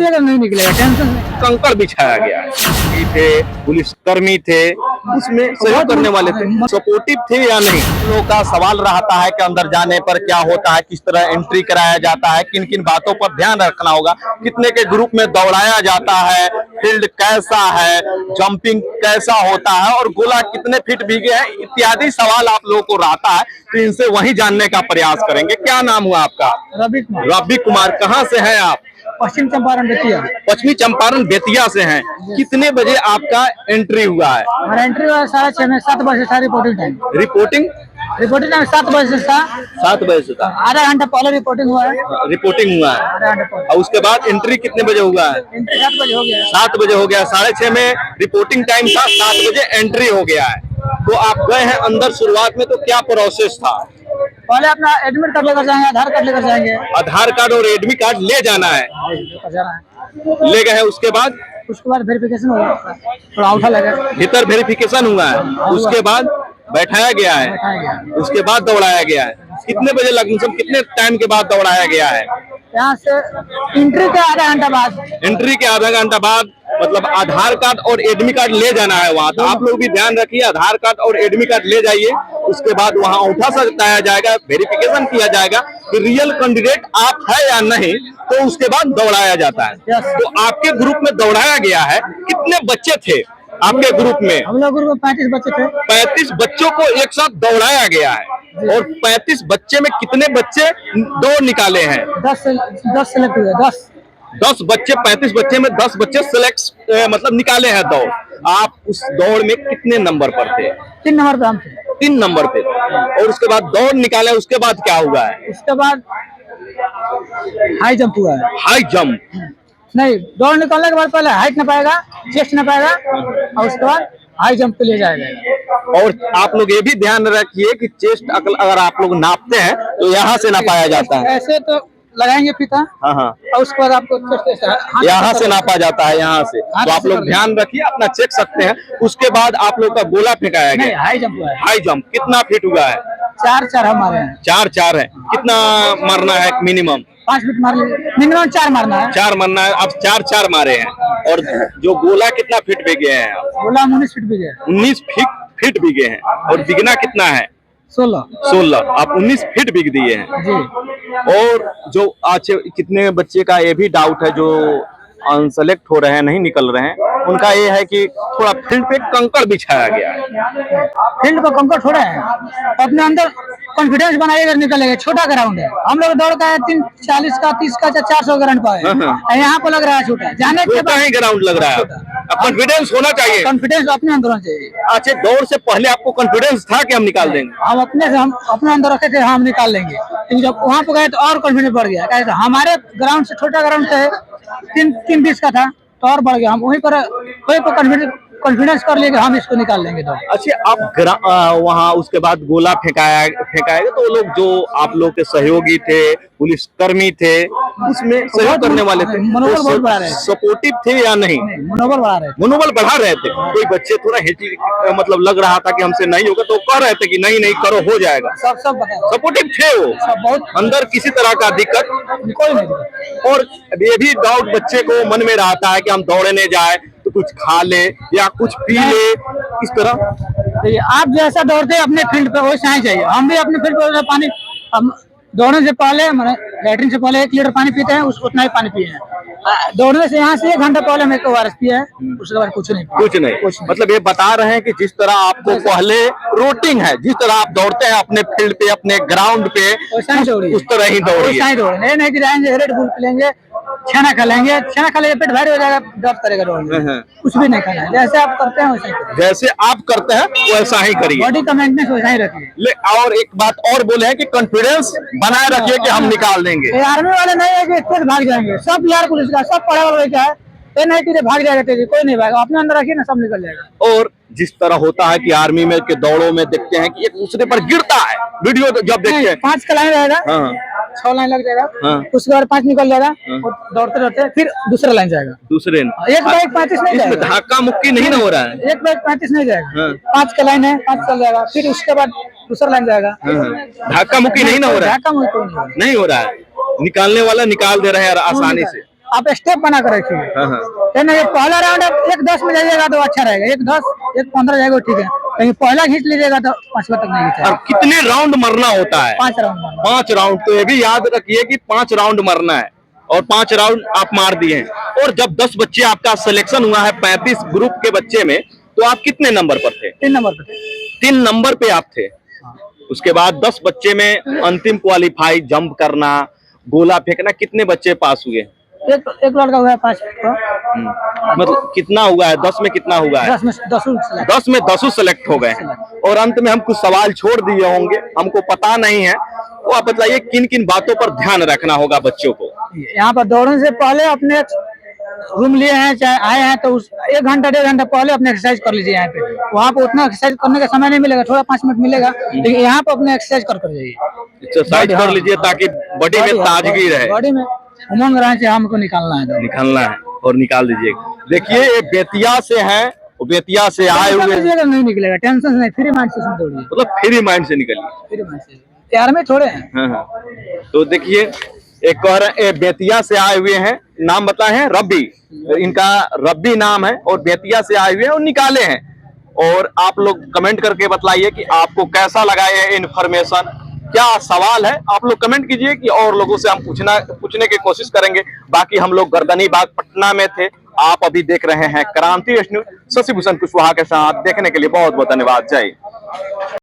कीजिएगा नहीं निकलेगा, टेंशन नहीं। कंकड़ बिछाया गया है। थे पुलिसकर्मी थे, उसमें सहयोग करने वाले थे, सपोर्टिव थे या नहीं। लोगों का सवाल रहता है कि अंदर जाने पर क्या होता है, किस तरह एंट्री कराया जाता है, किन किन बातों पर ध्यान रखना होगा, कितने के ग्रुप में दौड़ाया जाता है, फील्ड कैसा है, जंपिंग कैसा होता है और गोला कितने फीट भीगे हैं, इत्यादि सवाल आप लोगों को रहता है। तो इनसे वही जानने का प्रयास करेंगे। क्या नाम हुआ आपका? रवि कुमार। रवि कुमार, कहाँ से हैं आप? पश्चिम चंपारण बेतिया। पश्चिमी चंपारण बेतिया से हैं। कितने बजे आपका एंट्री हुआ है? हमारा एंट्री हुआ 6:30 में, 7 बजे था रिपोर्टिंग टाइम। रिपोर्टिंग टाइम 7 बजे से था। 7 बजे से था। आधा घंटा पहले रिपोर्टिंग हुआ है। रिपोर्टिंग हुआ है। आधा घंटा पहले। और उसके बाद एंट्री कितने बजे हुआ है? 7 बजे हो गया। 7 बजे हो गया। 6:30 में रिपोर्टिंग टाइम था, 7 बजे एंट्री हो गया है। तो आप गए हैं अंदर, शुरुआत में तो क्या प्रोसेस था? पहले अपना एडमिट कार्ड लेकर जाएंगे, आधार कार्ड लेकर जाएंगे। आधार कार्ड और एडमिट कार्ड ले जाना है। ले गए हैं, उसके बाद वेरिफिकेशन होगा, थोड़ा अंगूठा लगा, भीतर वेरिफिकेशन हुआ है, उसके बाद बैठाया गया है, उसके बाद दौड़ाया गया है। कितने बजे लगभग, कितने टाइम के बाद दौड़ाया गया है? यहाँ से एंट्री के आधा घंटा बाद। एंट्री के आधा घंटा बाद, मतलब आधार कार्ड और एडमिट कार्ड ले जाना है वहाँ। तो आप लोग भी ध्यान रखिए, आधार कार्ड और एडमिट कार्ड ले जाइए। उसके बाद वहाँ अंगूठा सटाया जाएगा, वेरिफिकेशन किया जाएगा कि रियल कैंडिडेट आप है या नहीं, तो उसके बाद दौड़ाया जाता है। तो आपके ग्रुप में दौड़ाया गया है, कितने बच्चे थे आपके ग्रुप में? हम लोग ग्रुप में 35 बच्चे थे। 35 बच्चों को एक साथ दौड़ाया गया है। और 35 बच्चे में कितने बच्चे दौड़ निकाले हैं? 10 सेलेक्ट हुए। 10 बच्चे, 35 बच्चे में 10 बच्चे सिलेक्ट मतलब निकाले हैं दौड़। आप उस दौड़ में कितने नंबर पर थे? 3 नंबर पे हम थे। 3 नंबर पे। और उसके बाद दौड़ निकाले, उसके बाद क्या हुआ है? उसके बाद हाई जंप हुआ है। हाई जंप नहीं, दौड़ निकालने के बाद पहले हाइट न पाएगा, चेस्ट न पाएगा, और उसके बाद हाई जंप पे ले जाएगा। और आप लोग ये भी ध्यान रखिए कि चेस्ट अगर आप लोग नापते हैं तो यहाँ से नापाया जाता है। ऐसे तो लगाएंगे फीता। हाँ। और उसके बाद आपको यहाँ से नापा जाता है, यहाँ से। तो आप लोग ध्यान रखिए, अपना चेक सकते हैं। उसके बाद आप लोग का गोला फेंकाया गया। हाई जंप हुआ है। हाई जंप कितना फीट हुआ है? 4 हमारे हैं। 4 है। कितना मारना है मिनिमम? 5 फीट मार लीजिए, मिनिमम 4 मारना है। 4 मारना है। अब 4 मारे हैं। और जो गोला कितना फीट बिगे हैं? गोला 19 फीट बिगे। 19 फीट बिगे हैं। और बिगना कितना है? 16। आप 19 फीट बिग दिए हैं जी। और जो अच्छे कितने बच्चे का ये भी डाउट है, जो अनसेलेक्ट हो रहे हैं, नहीं निकल रहे हैं, उनका ये है कि थोड़ा फील्ड पे कंकड़ बिछाया गया है। फील्ड पे कंकड़ थोड़ा है, अपने अंदर कॉन्फिडेंस बनाइएगा, निकलेगा। छोटा ग्राउंड है, हम लोग दौड़ का 40 का 30 का 400 का रन पाए, यहाँ पे लग रहा है छोटा। जाने के बाद ही ग्राउंड लग रहा है। कॉन्फिडेंस होना चाहिए, कॉन्फिडेंस अपने अंदर होना चाहिए। अच्छा, दौड़ से पहले आपको कॉन्फिडेंस था कि हम निकाल देंगे? हम अपने अंदर रखे थे, हम निकाल लेंगे। लेकिन जब वहाँ पे गए तो और कॉन्फिडेंस बढ़ गया। कहते हमारे ग्राउंड से छोटा ग्राउंड से 3-20 का था तो और बढ़ गया। हम वहीं पर कॉन्फिडेंस कर लिए कि हम इसको निकाल लेंगे। तो अच्छा, आप वहाँ उसके बाद गोला फेंकाया तो वो लोग जो आप लोग के सहयोगी थे, पुलिसकर्मी थे, उसमें सहयोग करने वाले थे, मनोबल बहुत बढ़ा रहे थे। सपोर्टिव थे या नहीं? मनोबल बढ़ा रहे थे। कोई बच्चे थोड़ा मतलब लग रहा था कि हमसे नहीं होगा, तो कह रहे थे कि नहीं करो, हो जाएगा। सब सपोर्टिव थे वो, बहुत अंदर किसी तरह का दिक्कत कोई नहीं। और ये भी डाउट बच्चे को मन में रहता है कि हम दौड़ने जाए तो कुछ खा ले या कुछ पी ले, इस तरह। आप जैसा दौड़ते हैं अपने फील्ड पे वैसा ही चाहिए। हम भी अपने फील्ड पे पानी, हम दौड़ने से पहले, लैट्रिन से पहले 1 लीटर पानी पीते हैं, उतना ही पानी पिए हैं। दौड़ने से यहाँ से 1 घंटा पहले हम 1 ORS पिए है, उसके बाद कुछ नहीं। मतलब ये बता रहे हैं कि जिस तरह आपको पहले रूटीन है, जिस तरह आप दौड़ते हैं अपने फील्ड पे, अपने ग्राउंड पे, उस तरह ही दौड़िए। नहीं कि जाएंगे रेड बुल पिलेंगे, छेना खा लेंगे, पेट भारी हो जाएगा, दर्द करेगा दौड़ने। कुछ भी नहीं खाना है, जैसे आप करते हैं वैसा ही करिए। जैसे आप करते हैं वैसा ही करिए, बॉडी का मेंटेनेंस वैसा ही रखिए। और एक बात और बोले हैं कि कॉन्फिडेंस बनाए रखिए कि हम निकाल देंगे। आर्मी वाले नहीं है कि तेज भाग जाएंगे, सब बिहार पुलिस का, सब पढ़ा वाला क्या है, NIT भाग जाएगा तेजी, कोई नहीं भागेगा। अपने अंदर रखिए ना, सब निकल जाएगा। और जिस तरह होता है कि आर्मी में के दौड़ों में देखते हैं कि एक दूसरे पर गिरता है, वीडियो जब देखते हैं 5 का लाइन रहेगा, 6 लाइन लग जाएगा, उसके बाद 5 निकल जाएगा, और दौड़ते रहते फिर दूसरा लाइन जाएगा। एक बाइक 35 नहीं जाएगा, धक्का मुक्की नहीं हो रहा है। एक बाइक 35 नहीं जाएगा, 5 का लाइन है, 5 चल जाएगा, फिर उसके बाद दूसरा लाइन जाएगा। धक्का मुक्की नहीं हो रहा है, धक्का मुक्की नहीं हो रहा है। निकालने वाला निकाल दे रहे हैं आसानी से। आप स्टेप बना कर रखिए। हाँ, हाँ। है ना, ये पहला राउंड आप 1-10 में जाइएगा तो अच्छा रहेगा, 1-10, 1-15 जाएगा ठीक है, कहीं पहला खींच लीजिएगा तो 5वां तक नहीं और खींचेगा। कितने राउंड मरना होता है? 5 राउंड। 5 राउंड। तो ये भी याद रखिए कि 5 राउंड मरना है और 5 राउंड आप मार दिए हैं। और जब 10 बच्चे आपका सिलेक्शन हुआ है 35 ग्रुप के बच्चे में, तो आप कितने नंबर पर थे? 3 नंबर पे थे। 3 नंबर पे आप थे। उसके बाद 10 बच्चे में अंतिम क्वालिफाई, जंप करना, गोला फेंकना, कितने बच्चे पास हुए? एक लड़का हुआ है 5 का। मतलब कितना हुआ है? 10 में कितना हुआ है? 10 में 10 10 में 10 सेलेक्ट हो गए हैं। और अंत में हम कुछ सवाल छोड़ दिए होंगे, हमको पता नहीं है, तो आप बताइए किन किन बातों पर ध्यान रखना होगा बच्चों को? यहाँ पर दौड़ने से पहले अपने रूम लिए हैं, चाहे आए हैं तो उस 1 घंटा 1.5 घंटा पहले अपने एक्सरसाइज कर लीजिए। यहाँ पे वहाँ पे उतना एक्सरसाइज करने का समय नहीं मिलेगा, थोड़ा 5 मिनट मिलेगा, लेकिन यहाँ पे अपने एक्सरसाइज कर जाइए, एक्सरसाइज कर लीजिए ताकि बॉडी में ताजगी रहे, बॉडी में उमंग रहे चाहिए। हमको निकालना है, निकालना है और निकाल दीजिए। देखिए ये बेतिया से हैं, बेतिया से आए हुए, नहीं निकलेगा, टेंशन नहीं, फ्री माइंड से दौड़िए, मतलब फ्री माइंड से निकलिए। फ्री माइंड से तैयार में थोड़े हैं। हाँ, हाँ। तो देखिए एक और बेतिया से आए हुए हैं, नाम बताए हैं रब्बी, इनका रब्बी नाम है और बेतिया से आए हुए हैं और निकाले हैं। और आप लोग कमेंट करके बताइए कि आपको कैसा लगा ये इन्फॉर्मेशन, क्या सवाल है आप लोग कमेंट कीजिए कि और लोगों से हम पूछने की कोशिश करेंगे। बाकी हम लोग गर्दनी बाग पटना में थे, आप अभी देख रहे हैं क्रांति न्यूज। शशि भूषण कुशवाहा के साथ, देखने के लिए बहुत बहुत धन्यवाद। जय।